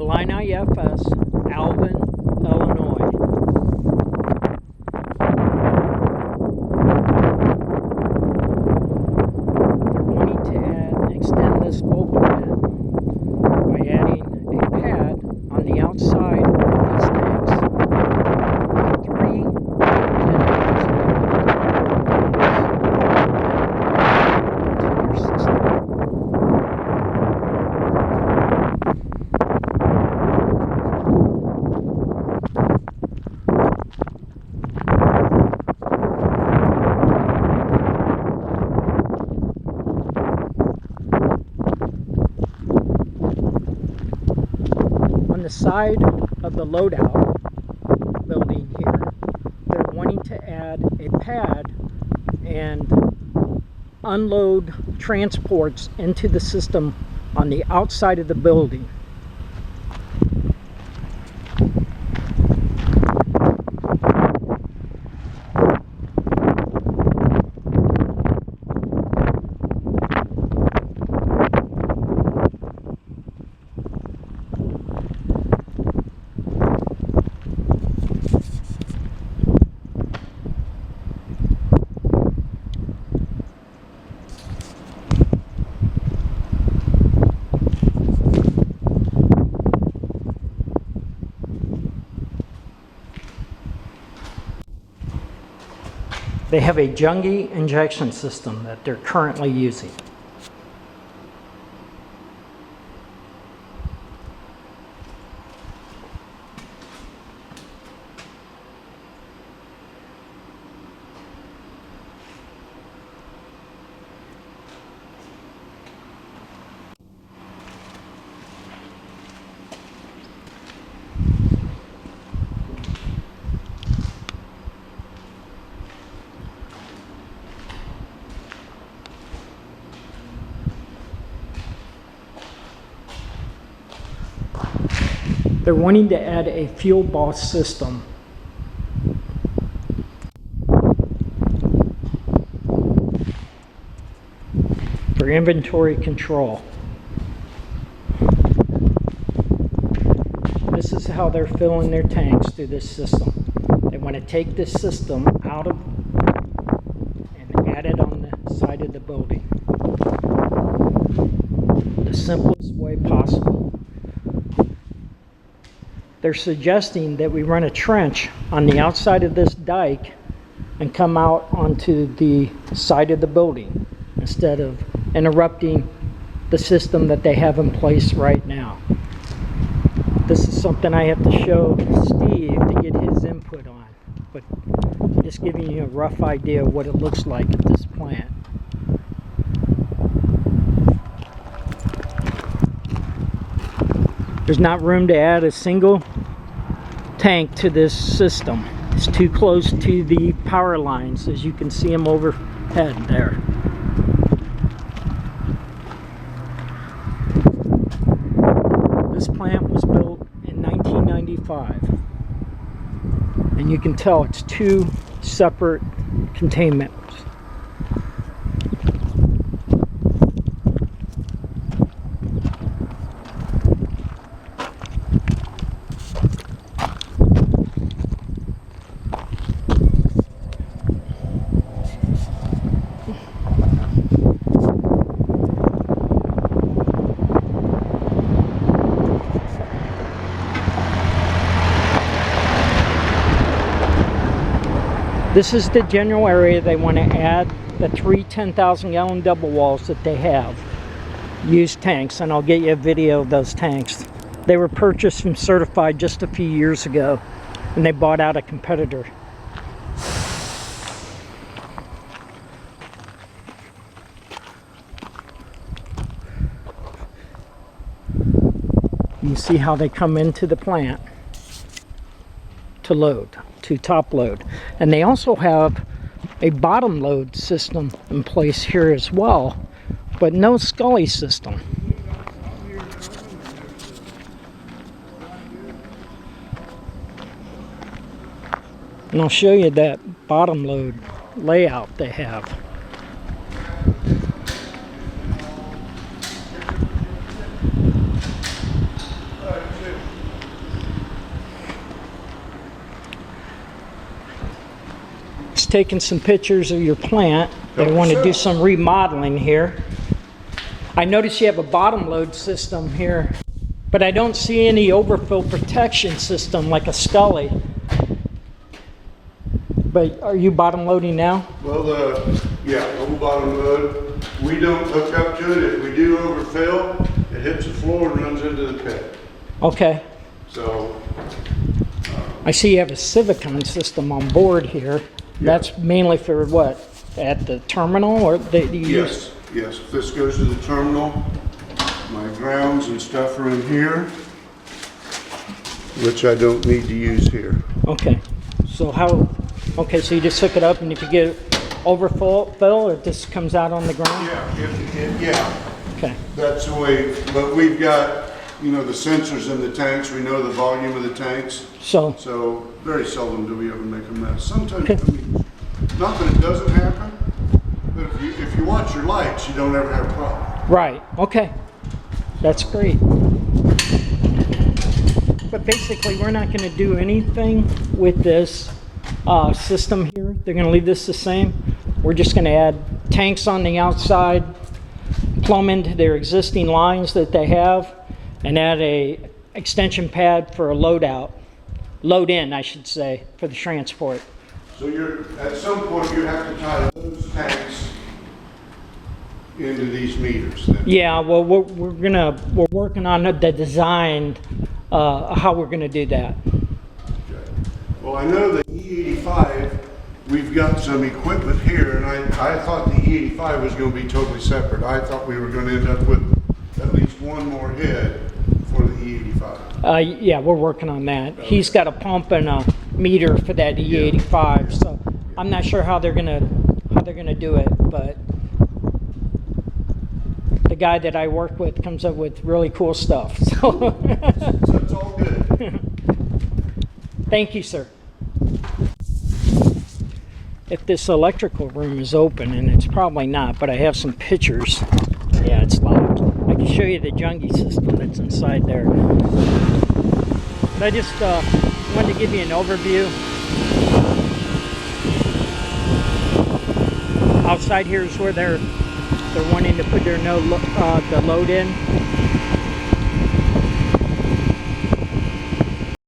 ILLINI FS Alvin, Illinois. They're wanting to add and extend this bolt plant by adding a pad on the outside of these tanks with 3 on the side of the loadout building here. They're wanting to add a pad and unload transports into the system on the outside of the building. They have a Jungie injection system that they're currently using. They're wanting to add a fuel boss system. For inventory control. This is how they're filling their tanks through this system. They want to take this system out of and add it on the side of the building. The simplest way possible. They're suggesting that we run a trench on the outside of this dike and come out onto the side of the building instead of interrupting the system that they have in place right now. This is something I have to show Steve to get his input on, but I'm just giving you a rough idea of what it looks like at this plant. There's not room to add a single tank to this system. It's too close to the power lines, as you can see them overhead there. This plant was built in 1995, and you can tell it's 2 separate containments. This is the general area they want to add the 3 10,000-gallon double walls that they have. Used tanks, and I'll get you a video of those tanks. They were purchased and certified just a few years ago, and they bought out a competitor. You see how they come into the plant to load, to top load. And they also have a bottom load system in place here as well, but no scully system. And I'll show you that bottom load layout they have. taking some pictures of your plant. They want to do some remodeling here. I notice you have a bottom load system here, but I don't see any overfill protection system like a Scully. But are you bottom loading now? Well, yeah, old bottom load. We don't hook up to it. If we do overfill, it hits the floor and runs into the pit. Okay. So I see you have a Civicon system on board here. Yeah. That's mainly for what? At the terminal, or yes, yes. This goes to the terminal. My grounds and stuff are in here, which I don't need to use here. Okay. So how? Okay, so you just hook it up, and if you get overfill, it just comes out on the ground. Yeah. Yeah. Okay. That's the way. But we've got, you know, the sensors in the tanks. We know the volume of the tanks. So very seldom do we ever make a mess. Sometimes, okay. I mean, not that it doesn't happen, but if you watch your lights, you don't ever have a problem. Right. Okay. That's great. But basically, we're not going to do anything with this system here. They're going to leave this the same. We're just going to add tanks on the outside, plumb into their existing lines that they have, and add a extension pad for a load in, I should say, for the transport. So at some point you have to tie those tanks into these meters then. Yeah, well, we're working on the design, how we're gonna do that. Okay. Well, I know the E85, we've got some equipment here, and I thought the E85 was going to be totally separate. I thought we were going to end up with at least one more head for the E85. Yeah, we're working on that. Okay. He's got a pump and a meter for that E85, yeah. So I'm not sure how they're gonna do it, but the guy that I work with comes up with really cool stuff. So it's all good. Thank you, sir. If this electrical room is open, and it's probably not, but I have some pictures. Yeah, it's locked. I can show you the Jungie system that's inside there. But I just wanted to give you an overview. Outside here is where they're wanting to put their the load in.